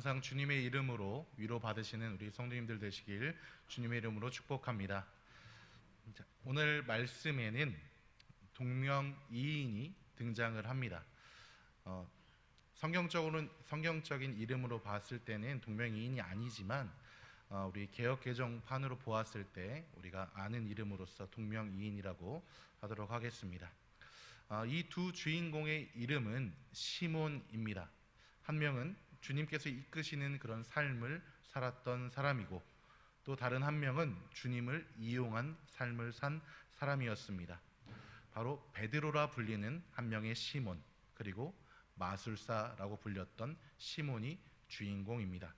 항상 주님의 이름으로 위로받으시는 우리 성도님들 되시길 주님의 이름으로 축복합니다. 자, 오늘 말씀에는 동명이인이 등장을 합니다. 성경적인 이름으로 봤을 때는 동명이인이 아니지만 우리 개역 개정판으로 보았을 때 우리가 아는 이름으로서 동명이인이라고 하도록 하겠습니다. 이 두 주인공의 이름은 시몬입니다. 한 명은 주님께서 이끄시는 그런 삶을 살았던 사람이고, 또 다른 한 명은 주님을 이용한 삶을 산 사람이었습니다. 바로 베드로라 불리는 한 명의 시몬, 그리고 마술사라고 불렸던 시몬이 주인공입니다.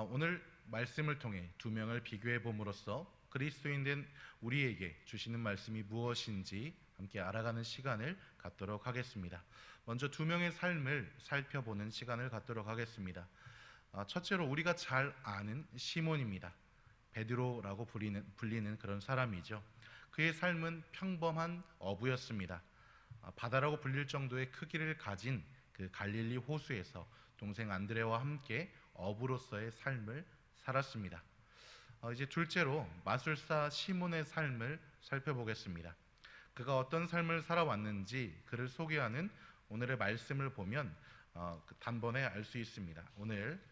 오늘 말씀을 통해 두 명을 비교해 봄으로써 그리스도인 된 우리에게 주시는 말씀이 무엇인지 함께 알아가는 시간을 갖도록 하겠습니다. 먼저 두 명의 삶을 살펴보는 시간을 갖도록 하겠습니다. 첫째로 우리가 잘 아는 시몬입니다. 베드로라고 불리는 그런 사람이죠. 그의 삶은 평범한 어부였습니다. 바다라고 불릴 정도의 크기를 가진 그 갈릴리 호수에서 동생 안드레와 함께 어부로서의 삶을 살았습니다. 이제 둘째로 마술사 시몬의 삶을 살펴보겠습니다. 그가 어떤 삶을 살아왔는지 그를 소개하는 오늘의 말씀을 보면 단번에 알 수 있습니다. 오늘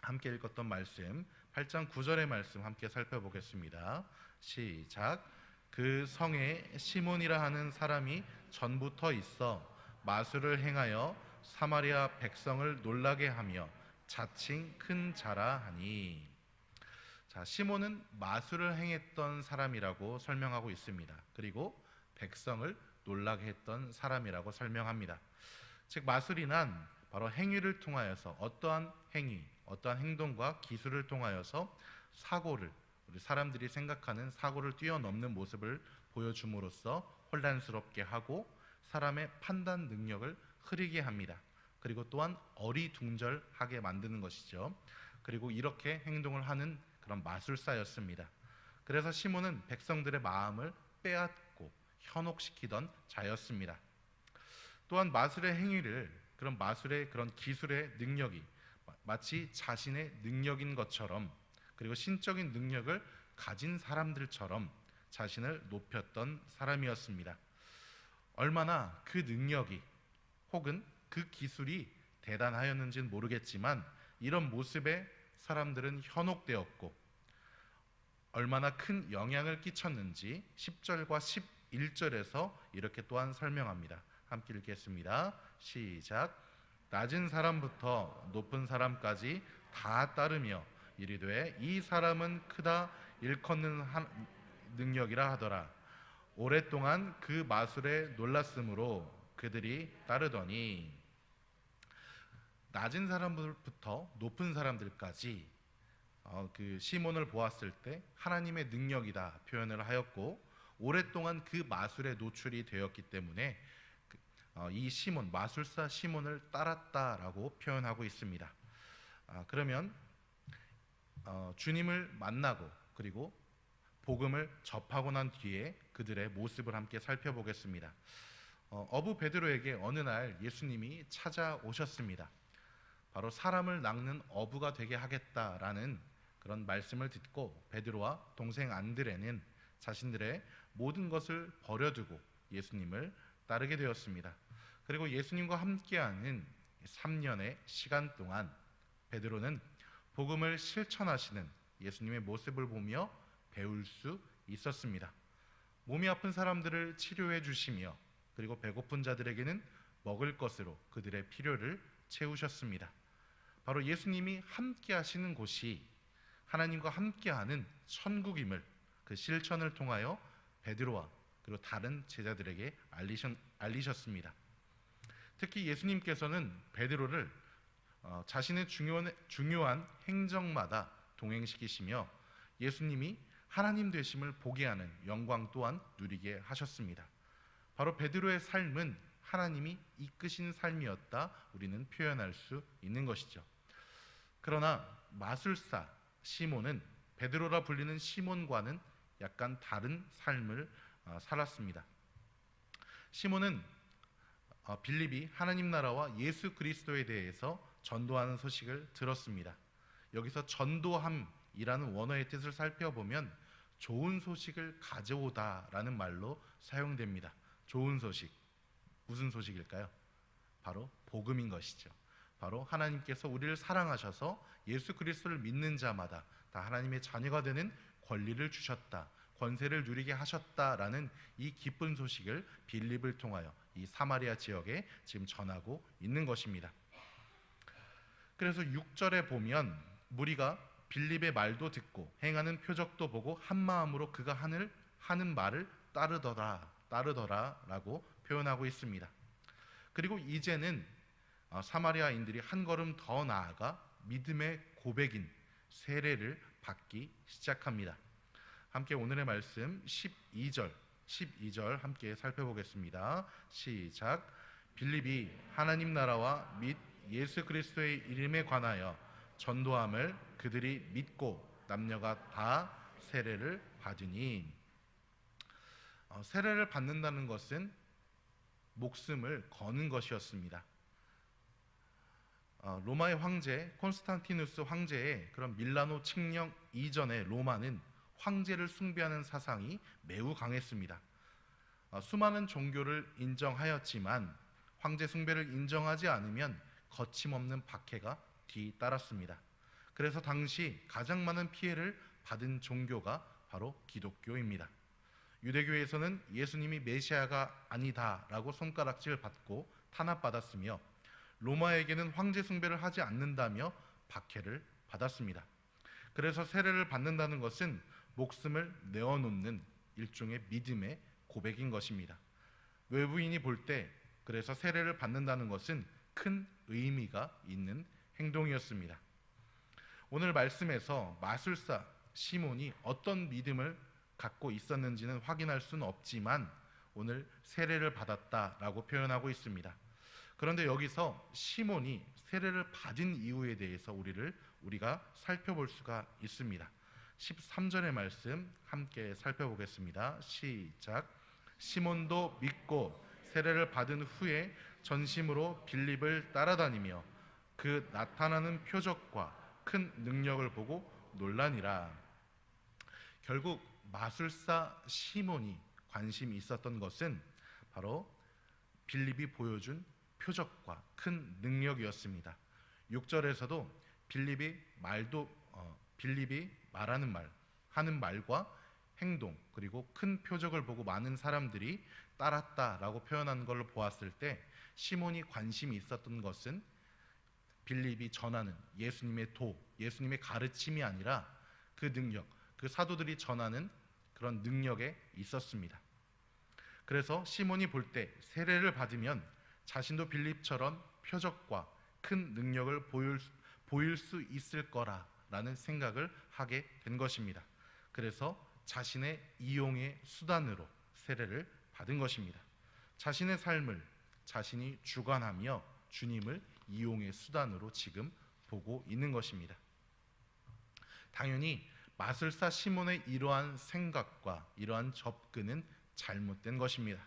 함께 읽었던 말씀 8장 9절의 말씀 함께 살펴보겠습니다. 시작. 그 성에 시몬이라 하는 사람이 전부터 있어 마술을 행하여 사마리아 백성을 놀라게 하며 자칭 큰 자라 하니. 자, 시몬은 마술을 행했던 사람이라고 설명하고 있습니다. 그리고 백성을 놀라게 했던 사람이라고 설명합니다. 즉 마술이란 바로 행위를 통하여서 어떠한 행위, 어떠한 행동과 기술을 통하여서 사고를, 우리 사람들이 생각하는 사고를 뛰어넘는 모습을 보여줌으로써 혼란스럽게 하고 사람의 판단 능력을 흐리게 합니다. 그리고 또한 어리둥절하게 만드는 것이죠. 그리고 이렇게 행동을 하는 그런 마술사였습니다. 그래서 시몬은 백성들의 마음을 빼앗고 현혹시키던 자였습니다. 또한 마술의 행위를, 그런 마술의 그런 기술의 능력이 마치 자신의 능력인 것처럼, 그리고 신적인 능력을 가진 사람들처럼 자신을 높였던 사람이었습니다. 얼마나 그 능력이 혹은 그 기술이 대단하였는지는 모르겠지만 이런 모습에 사람들은 현혹되었고 얼마나 큰 영향을 끼쳤는지 10절과 11절에서 이렇게 또한 설명합니다. 함께 읽겠습니다. 시작. 낮은 사람부터 높은 사람까지 다 따르며 이르되 이 사람은 크다 일컫는 능력이라 하더라. 오랫동안 그 마술에 놀랐으므로 그들이 따르더니. 낮은 사람부터 높은 사람들까지 그 시몬을 보았을 때 하나님의 능력이다 표현을 하였고, 오랫동안 그 마술에 노출이 되었기 때문에 이 시몬, 마술사 시몬을 따랐다라고 표현하고 있습니다. 그러면 주님을 만나고 그리고 복음을 접하고 난 뒤에 그들의 모습을 함께 살펴보겠습니다. 어부 베드로에게 어느 날 예수님이 찾아오셨습니다. 바로 사람을 낚는 어부가 되게 하겠다라는 그런 말씀을 듣고 베드로와 동생 안드레는 자신들의 모든 것을 버려두고 예수님을 따르게 되었습니다. 그리고 예수님과 함께하는 3년의 시간 동안 베드로는 복음을 실천하시는 예수님의 모습을 보며 배울 수 있었습니다. 몸이 아픈 사람들을 치료해 주시며 그리고 배고픈 자들에게는 먹을 것으로 그들의 필요를 채우셨습니다. 바로 예수님이 함께 하시는 곳이 하나님과 함께하는 천국임을 그 실천을 통하여 베드로와 그리고 다른 제자들에게 알리셨습니다. 특히 예수님께서는 베드로를 자신의 중요한 행정마다 동행시키시며 예수님이 하나님 되심을 보게 하는 영광 또한 누리게 하셨습니다. 바로 베드로의 삶은 하나님이 이끄신 삶이었다 우리는 표현할 수 있는 것이죠. 그러나 마술사 시몬은 베드로라 불리는 시몬과는 약간 다른 삶을 살았습니다. 시몬은 빌립이 하나님 나라와 예수 그리스도에 대해서 전도하는 소식을 들었습니다. 여기서 전도함이라는 원어의 뜻을 살펴보면 좋은 소식을 가져오다라는 말로 사용됩니다. 좋은 소식, 무슨 소식일까요? 바로 복음인 것이죠. 바로 하나님께서 우리를 사랑하셔서 예수 그리스도를 믿는 자마다 다 하나님의 자녀가 되는 권리를 주셨다, 권세를 누리게 하셨다라는 이 기쁜 소식을 빌립을 통하여 이 사마리아 지역에 지금 전하고 있는 것입니다. 그래서 6절에 보면 무리가 빌립의 말도 듣고 행하는 표적도 보고 한 마음으로 그가 하는 말을 따르더라라고 표현하고 있습니다. 그리고 이제는 사마리아인들이 한 걸음 더 나아가 믿음의 고백인 세례를 받기 시작합니다. 함께 오늘의 말씀 12절 함께 살펴보겠습니다. 시작. 빌립이 하나님 나라와 및 예수 그리스도의 이름에 관하여 전도함을 그들이 믿고 남녀가 다 세례를 받으니, 세례를 받는다는 것은 목숨을 거는 것이었습니다. 로마의 황제 콘스탄티누스 황제의 그런 밀라노 칙령 이전의 로마는 황제를 숭배하는 사상이 매우 강했습니다. 수많은 종교를 인정하였지만 황제 숭배를 인정하지 않으면 거침없는 박해가 뒤따랐습니다. 그래서 당시 가장 많은 피해를 받은 종교가 바로 기독교입니다. 유대교에서는 예수님이 메시아가 아니다라고 손가락질 받고 탄압받았으며, 로마에게는 황제 숭배를 하지 않는다며 박해를 받았습니다. 그래서 세례를 받는다는 것은 목숨을 내어놓는 일종의 믿음의 고백인 것입니다. 외부인이 볼 때 그래서 세례를 받는다는 것은 큰 의미가 있는 행동이었습니다. 오늘 말씀에서 마술사 시몬이 어떤 믿음을 갖고 있었는지는 확인할 수는 없지만 오늘 세례를 받았다라고 표현하고 있습니다. 그런데 여기서 시몬이 세례를 받은 이유에 대해서 우리가 살펴볼 수가 있습니다. 13절의 말씀 함께 살펴보겠습니다. 시작. 시몬도 믿고 세례를 받은 후에 전심으로 빌립을 따라다니며 그 나타나는 표적과 큰 능력을 보고 놀라니라. 결국 마술사 시몬이 관심이 있었던 것은 바로 빌립이 보여준 표적과 큰 능력이었습니다. 6절에서도 빌립이 말하는 말, 하는 말과 행동, 그리고 큰 표적을 보고 많은 사람들이 따랐다라고 표현한 걸로 보았을 때 시몬이 관심이 있었던 것은 빌립이 전하는 예수님의 가르침이 아니라 그 능력, 그 사도들이 전하는 그런 능력에 있었습니다. 그래서 시몬이 볼 때 세례를 받으면 자신도 빌립처럼 표적과 큰 능력을 보일 수 있을 거라라는 생각을 하게 된 것입니다. 그래서 자신의 이용의 수단으로 세례를 받은 것입니다. 자신의 삶을 자신이 주관하며 주님을 이용의 수단으로 지금 보고 있는 것입니다. 당연히 마술사 시몬의 이러한 생각과 이러한 접근은 잘못된 것입니다.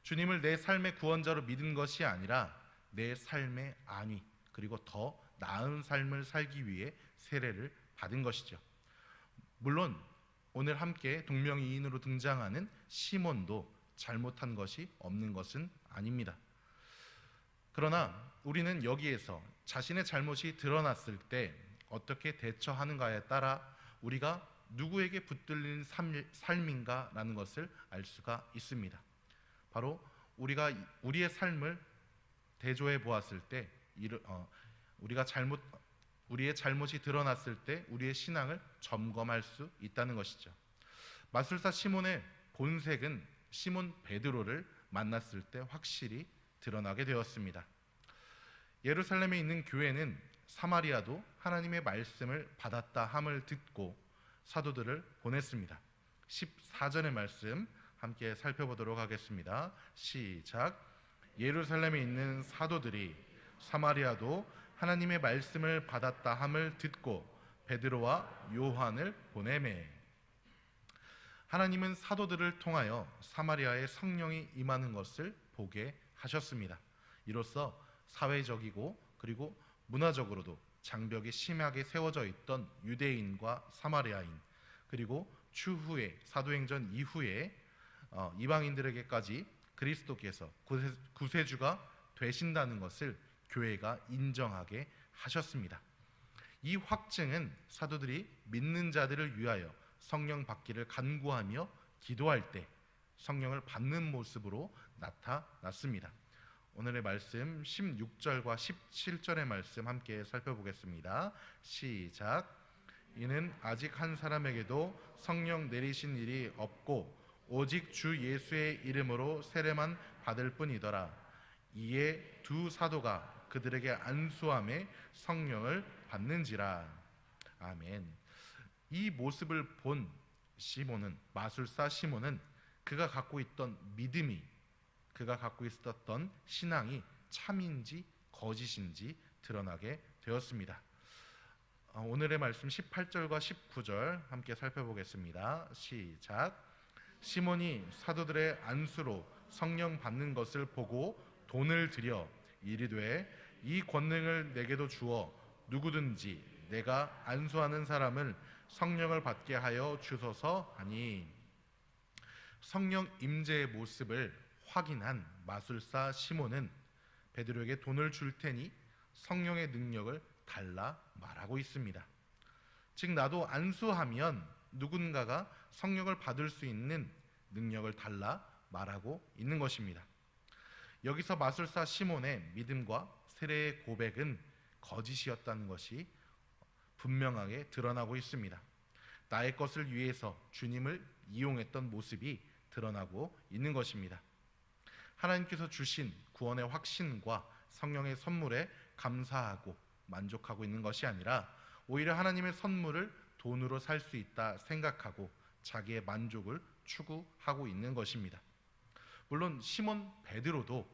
주님을 내 삶의 구원자로 믿은 것이 아니라 내 삶의 안위, 그리고 더 나은 삶을 살기 위해 세례를 받은 것이죠. 물론 오늘 함께 동명이인으로 등장하는 시몬도 잘못한 것이 없는 것은 아닙니다. 그러나 우리는 여기에서 자신의 잘못이 드러났을 때 어떻게 대처하는가에 따라 우리가 누구에게 붙들린 삶인가라는 것을 알 수가 있습니다. 바로 우리가 우리의 삶을 대조해 보았을 때 우리의 잘못이 드러났을 때 우리의 신앙을 점검할 수 있다는 것이죠. 마술사 시몬의 본색은 시몬 베드로를 만났을 때 확실히 드러나게 되었습니다. 예루살렘에 있는 교회는 사마리아도 하나님의 말씀을 받았다 함을 듣고 사도들을 보냈습니다. 14절의 말씀 함께 살펴보도록 하겠습니다. 시작. 예루살렘에 있는 사도들이 사마리아도 하나님의 말씀을 받았다 함을 듣고 베드로와 요한을 보내매. 하나님은 사도들을 통하여 사마리아에 성령이 임하는 것을 보게 하셨습니다. 이로써 사회적이고 그리고 문화적으로도 장벽이 심하게 세워져 있던 유대인과 사마리아인, 그리고 추후에 사도행전 이후에 이방인들에게까지 그리스도께서 구세주가 되신다는 것을 교회가 인정하게 하셨습니다. 이 확증은 사도들이 믿는 자들을 위하여 성령 받기를 간구하며 기도할 때 성령을 받는 모습으로 나타났습니다. 오늘의 말씀 16절과 17절의 말씀 함께 살펴보겠습니다. 시작. 이는 아직 한 사람에게도 성령 내리신 일이 없고 오직 주 예수의 이름으로 세례만 받을 뿐이더라. 이에 두 사도가 그들에게 안수함에 성령을 받는지라. 아멘. 이 모습을 본 시몬은, 마술사 시몬은 그가 갖고 있던 믿음이, 그가 갖고 있었던 신앙이 참인지 거짓인지 드러나게 되었습니다. 오늘의 말씀 18절과 19절 함께 살펴보겠습니다. 시작. 시몬이 사도들의 안수로 성령 받는 것을 보고 돈을 들여 이르되 이 권능을 내게도 주어 누구든지 내가 안수하는 사람을 성령을 받게 하여 주소서 하니, 성령 임재의 모습을 확인한 마술사 시몬은 베드로에게 돈을 줄 테니 성령의 능력을 달라 말하고 있습니다. 즉 나도 안수하면 누군가가 성령을 받을 수 있는 능력을 달라 말하고 있는 것입니다. 여기서 마술사 시몬의 믿음과 세례의 고백은 거짓이었다는 것이 분명하게 드러나고 있습니다. 나의 것을 위해서 주님을 이용했던 모습이 드러나고 있는 것입니다. 하나님께서 주신 구원의 확신과 성령의 선물에 감사하고 만족하고 있는 것이 아니라 오히려 하나님의 선물을 돈으로 살 수 있다 생각하고 자기의 만족을 추구하고 있는 것입니다. 물론 시몬 베드로도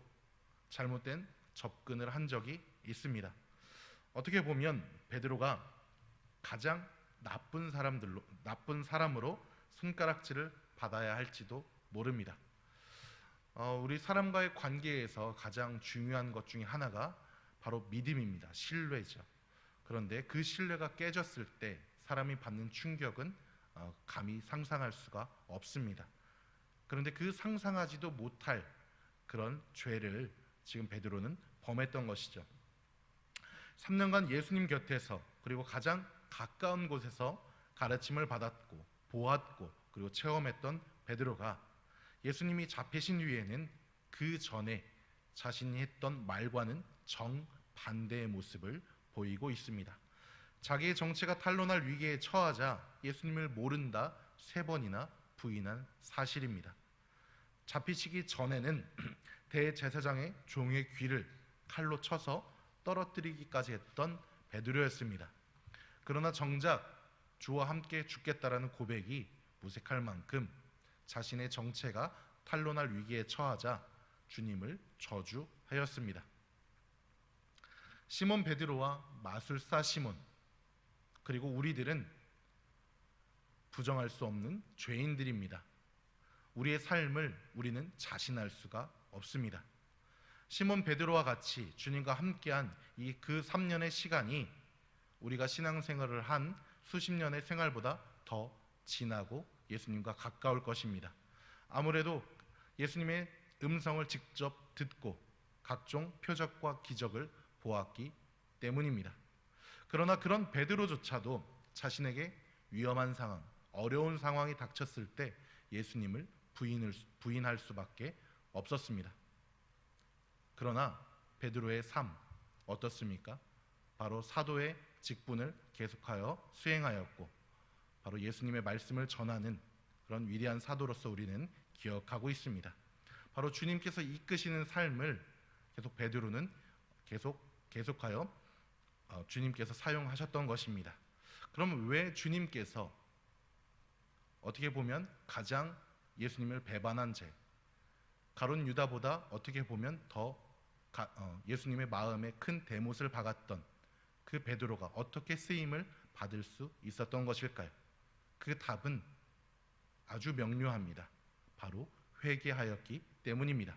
잘못된 접근을 한 적이 있습니다. 어떻게 보면 베드로가 가장 나쁜 사람으로 손가락질을 받아야 할지도 모릅니다. 우리 사람과의 관계에서 가장 중요한 것 중에 하나가 바로 믿음입니다. 신뢰죠. 그런데 그 신뢰가 깨졌을 때 사람이 받는 충격은 감히 상상할 수가 없습니다. 그런데 그 상상하지도 못할 그런 죄를 지금 베드로는 범했던 것이죠. 3년간 예수님 곁에서, 그리고 가장 가까운 곳에서 가르침을 받았고 보았고 그리고 체험했던 베드로가 예수님이 잡히신 후에는 그 전에 자신이 했던 말과는 정반대의 모습을 보이고 있습니다. 자기의 정체가 탄로날 위기에 처하자 예수님을 모른다 3번이나 부인한 사실입니다. 잡히시기 전에는 대제사장의 종의 귀를 칼로 쳐서 떨어뜨리기까지 했던 베드로였습니다. 그러나 정작 주와 함께 죽겠다라는 고백이 무색할 만큼 자신의 정체가 탄로날 위기에 처하자 주님을 저주하였습니다. 시몬 베드로와 마술사 시몬, 그리고 우리들은 부정할 수 없는 죄인들입니다. 우리의 삶을 우리는 자신할 수가 없습니다. 시몬 베드로와 같이 주님과 함께한 그 3년의 시간이 우리가 신앙생활을 한 수십 년의 생활보다 더 진하고 예수님과 가까울 것입니다. 아무래도 예수님의 음성을 직접 듣고 각종 표적과 기적을 보았기 때문입니다. 그러나 그런 베드로조차도 자신에게 위험한 상황, 어려운 상황이 닥쳤을 때 예수님을 부인할 수밖에 없었습니다. 그러나 베드로의 삶 어떻습니까? 바로 사도의 직분을 계속하여 수행하였고 바로 예수님의 말씀을 전하는 그런 위대한 사도로서 우리는 기억하고 있습니다. 바로 주님께서 이끄시는 삶을 계속 베드로는 계속하여 주님께서 사용하셨던 것입니다. 그럼 왜 주님께서 어떻게 보면 가장 예수님을 배반한 죄, 가룟 유다보다 어떻게 보면 더 예수님의 마음에 큰 대못을 박았던 그 베드로가 어떻게 쓰임을 받을 수 있었던 것일까요? 그 답은 아주 명료합니다. 바로 회개하였기 때문입니다.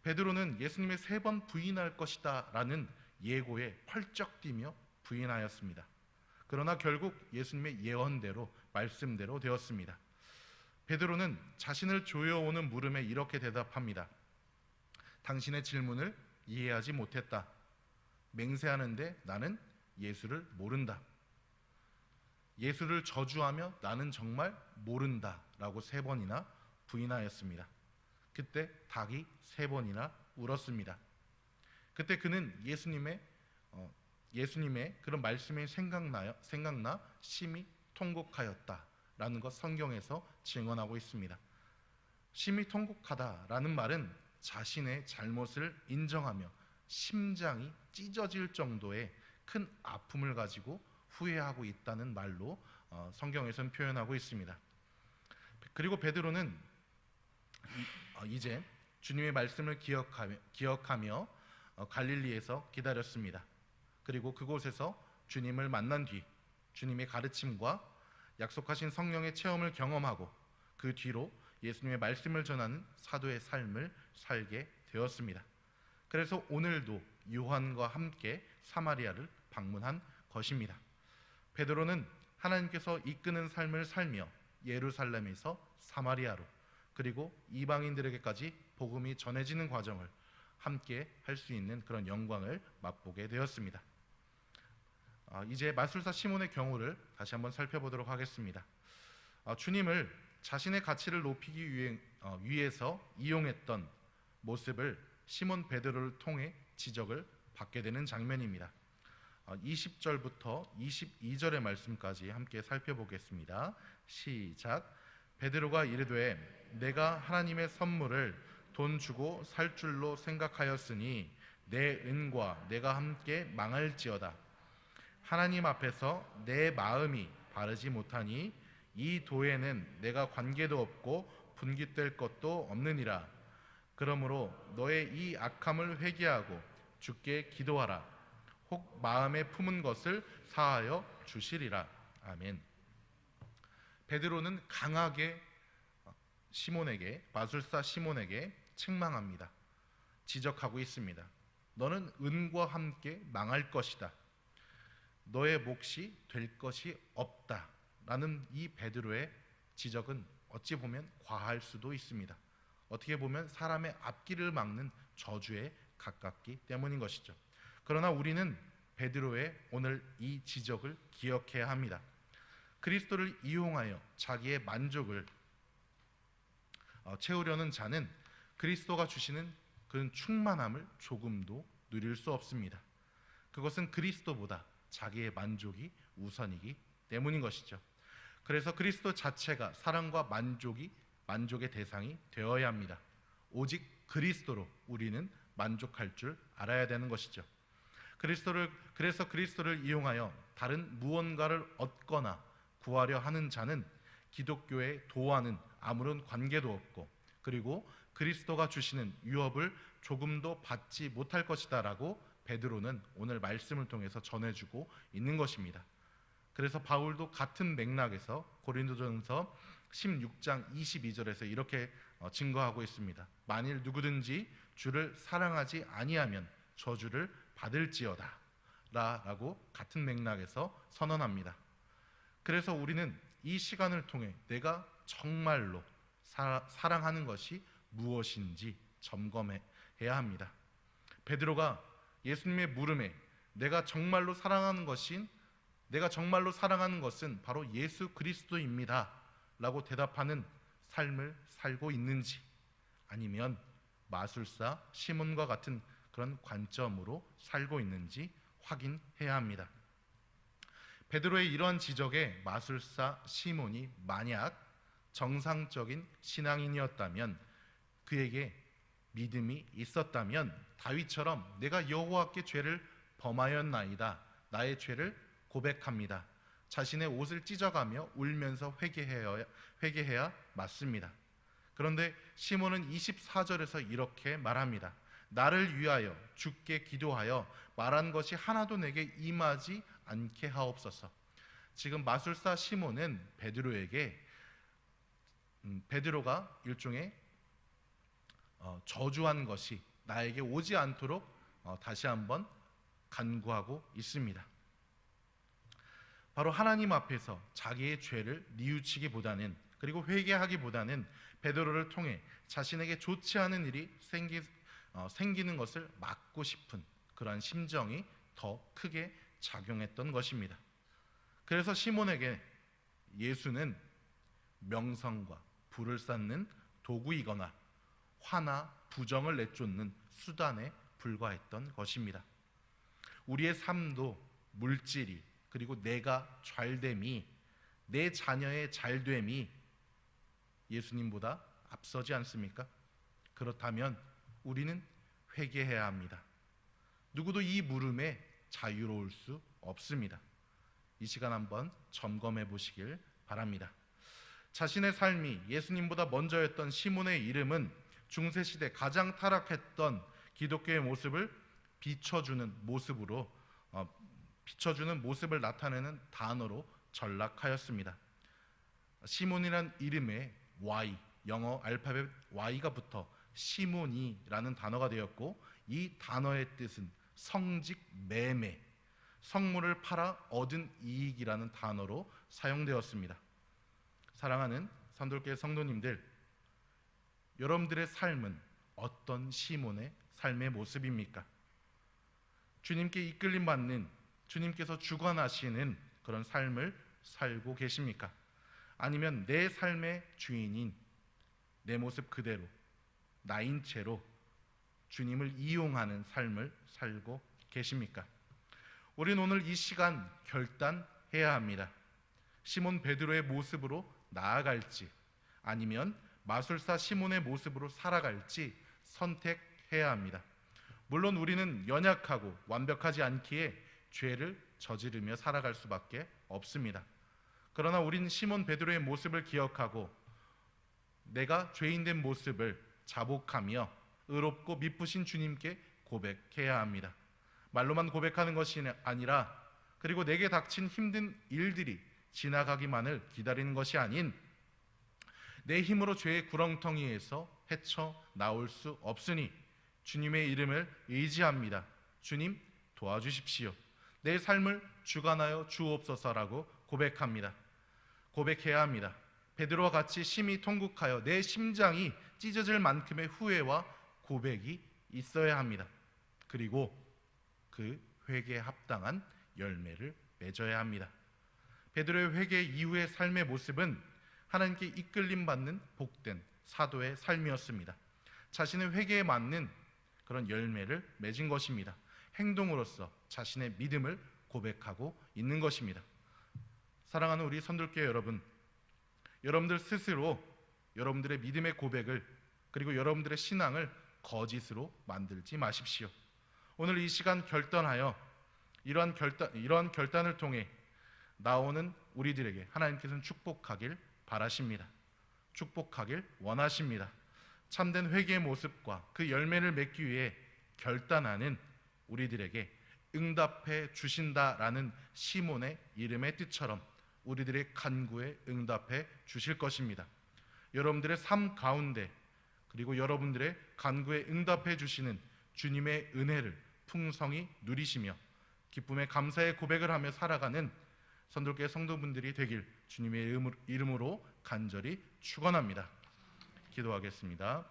베드로는 예수님의 3번 부인할 것이다 라는 예고에 펄쩍 뛰며 부인하였습니다. 그러나 결국 예수님의 예언대로 말씀대로 되었습니다. 베드로는 자신을 조여오는 물음에 이렇게 대답합니다. 당신의 질문을 이해하지 못했다. 맹세하는데 나는 예수를 모른다. 예수를 저주하며 나는 정말 모른다 라고 3번이나 부인하였습니다. 그때 닭이 3번이나 울었습니다. 그때 그는 예수님의 그런 말씀이 생각나 심히 통곡하였다라는 것 성경에서 증언하고 있습니다. 심히 통곡하다라는 말은 자신의 잘못을 인정하며 심장이 찢어질 정도의 큰 아픔을 가지고 후회하고 있다는 말로 성경에서는 표현하고 있습니다. 그리고 베드로는 이제 주님의 말씀을 기억하며 갈릴리에서 기다렸습니다. 그리고 그곳에서 주님을 만난 뒤 주님의 가르침과 약속하신 성령의 체험을 경험하고 그 뒤로 예수님의 말씀을 전하는 사도의 삶을 살게 되었습니다. 그래서 오늘도 요한과 함께 사마리아를 방문한 것입니다. 베드로는 하나님께서 이끄는 삶을 살며 예루살렘에서 사마리아로 그리고 이방인들에게까지 복음이 전해지는 과정을 함께 할 수 있는 그런 영광을 맛보게 되었습니다. 이제 마술사 시몬의 경우를 다시 한번 살펴보도록 하겠습니다. 주님을 자신의 가치를 높이기 위해서 이용했던 모습을 시몬 베드로를 통해 지적을 받게 되는 장면입니다. 20절부터 22절의 말씀까지 함께 살펴보겠습니다. 시작. 베드로가 이르되 내가 하나님의 선물을 돈 주고 살 줄로 생각하였으니 내 은과 내가 함께 망할지어다. 하나님 앞에서 내 마음이 바르지 못하니 이 도에는 내가 관계도 없고 분깃될 것도 없느니라. 그러므로 너의 이 악함을 회개하고 주께 기도하라. 혹 마음에 품은 것을 사하여 주시리라. 아멘. 베드로는 강하게 마술사 시몬에게 책망합니다. 지적하고 있습니다. 너는 은과 함께 망할 것이다. 너의 몫이 될 것이 없다. 라는 이 베드로의 지적은 어찌 보면 과할 수도 있습니다. 어떻게 보면 사람의 앞길을 막는 저주에 가깝기 때문인 것이죠. 그러나 우리는 베드로의 오늘 이 지적을 기억해야 합니다. 그리스도를 이용하여 자기의 만족을 채우려는 자는 그리스도가 주시는 그런 충만함을 조금도 누릴 수 없습니다. 그것은 그리스도보다 자기의 만족이 우선이기 때문인 것이죠. 그래서 그리스도 자체가 사랑과 만족의 대상이 되어야 합니다. 오직 그리스도로 우리는 만족할 줄 알아야 되는 것이죠. 그래서 그리스도를 이용하여 다른 무언가를 얻거나 구하려 하는 자는 기독교의 도와는 아무런 관계도 없고 그리고 그리스도가 주시는 유업을 조금도 받지 못할 것이다 라고 베드로는 오늘 말씀을 통해서 전해주고 있는 것입니다. 그래서 바울도 같은 맥락에서 고린도전서 16장 22절에서 이렇게 증거하고 있습니다. 만일 누구든지 주를 사랑하지 아니하면 저주를 받을지어다 라고 같은 맥락에서 선언합니다. 그래서 우리는 이 시간을 통해 내가 정말로 사랑하는 것이 무엇인지 점검해야 합니다. 베드로가 예수님의 물음에 내가 정말로 사랑하는 것은 바로 예수 그리스도입니다 라고 대답하는 삶을 살고 있는지 아니면 마술사 시몬과 같은 그런 관점으로 살고 있는지 확인해야 합니다. 베드로의 이러한 지적에 마술사 시몬이 만약 정상적인 신앙인이었다면 그에게 믿음이 있었다면 다윗처럼 내가 여호와께 죄를 범하였나이다. 나의 죄를 고백합니다. 자신의 옷을 찢어가며 울면서 회개해야 맞습니다. 그런데 시몬은 24절에서 이렇게 말합니다. 나를 위하여 주께 기도하여 말한 것이 하나도 내게 임하지 않게 하옵소서. 지금 마술사 시몬은 베드로가 일종의 저주한 것이 나에게 오지 않도록 다시 한번 간구하고 있습니다. 바로 하나님 앞에서 자기의 죄를 뉘우치기보다는, 그리고 회개하기보다는 베드로를 통해 자신에게 좋지 않은 일이 생기는 것을 막고 싶은 그러한 심정이 더 크게 작용했던 것입니다. 그래서 시몬에게 예수는 명성과 부를 쌓는 도구이거나 화나 부정을 내쫓는 수단에 불과했던 것입니다. 우리의 삶도 물질이, 그리고 내가 잘됨이, 내 자녀의 잘됨이 예수님보다 앞서지 않습니까? 그렇다면 우리는 회개해야 합니다. 누구도 이 물음에 자유로울 수 없습니다. 이 시간 한번 점검해 보시길 바랍니다. 자신의 삶이 예수님보다 먼저였던 시몬의 이름은 중세시대 가장 타락했던 기독교의 모습을 비춰주는 모습을 나타내는 단어로 전락하였습니다. 시몬이란 이름에 Y, 영어 알파벳 Y가 붙어 시몬이라는 단어가 되었고, 이 단어의 뜻은 성직 매매, 성물을 팔아 얻은 이익이라는 단어로 사용되었습니다. 사랑하는 선돌교회 성도님들, 여러분들의 삶은 어떤 시몬의 삶의 모습입니까? 주님께 이끌림 받는, 주님께서 주관하시는 그런 삶을 살고 계십니까? 아니면 내 삶의 주인인 내 모습 그대로 나인 채로 주님을 이용하는 삶을 살고 계십니까? 우리는 오늘 이 시간 결단해야 합니다. 시몬 베드로의 모습으로 나아갈지, 아니면 마술사 시몬의 모습으로 살아갈지 선택해야 합니다. 물론 우리는 연약하고 완벽하지 않기에 죄를 저지르며 살아갈 수밖에 없습니다. 그러나 우리는 시몬 베드로의 모습을 기억하고 내가 죄인된 모습을 자복하며 의롭고 미쁘신 주님께 고백해야 합니다. 말로만 고백하는 것이 아니라, 그리고 내게 닥친 힘든 일들이 지나가기만을 기다리는 것이 아닌, 내 힘으로 죄의 구렁텅이에서 헤쳐나올 수 없으니 주님의 이름을 의지합니다. 주님 도와주십시오. 내 삶을 주관하여 주옵소서라고 고백합니다. 고백해야 합니다. 베드로와 같이 심히 통곡하여 내 심장이 찢어질 만큼의 후회와 고백이 있어야 합니다. 그리고 그 회개에 합당한 열매를 맺어야 합니다. 베드로의 회개 이후의 삶의 모습은 하나님께 이끌림 받는 복된 사도의 삶이었습니다. 자신의 회개에 맞는 그런 열매를 맺은 것입니다. 행동으로서 자신의 믿음을 고백하고 있는 것입니다. 사랑하는 우리 선돌교회 여러분, 여러분들 스스로 여러분들의 믿음의 고백을, 그리고 여러분들의 신앙을 거짓으로 만들지 마십시오. 오늘 이 시간 결단하여 이러한 결단을 통해 나오는 우리들에게 하나님께서는 축복하길 바라십니다. 축복하길 원하십니다. 참된 회개의 모습과 그 열매를 맺기 위해 결단하는 우리들에게 응답해 주신다라는 시몬의 이름의 뜻처럼 우리들의 간구에 응답해 주실 것입니다. 여러분들의 삶 가운데, 그리고 여러분들의 간구에 응답해 주시는 주님의 은혜를 풍성히 누리시며 기쁨의 감사의 고백을 하며 살아가는 선돌교회 성도분들이 되길 주님의 이름으로 간절히 축원합니다. 기도하겠습니다.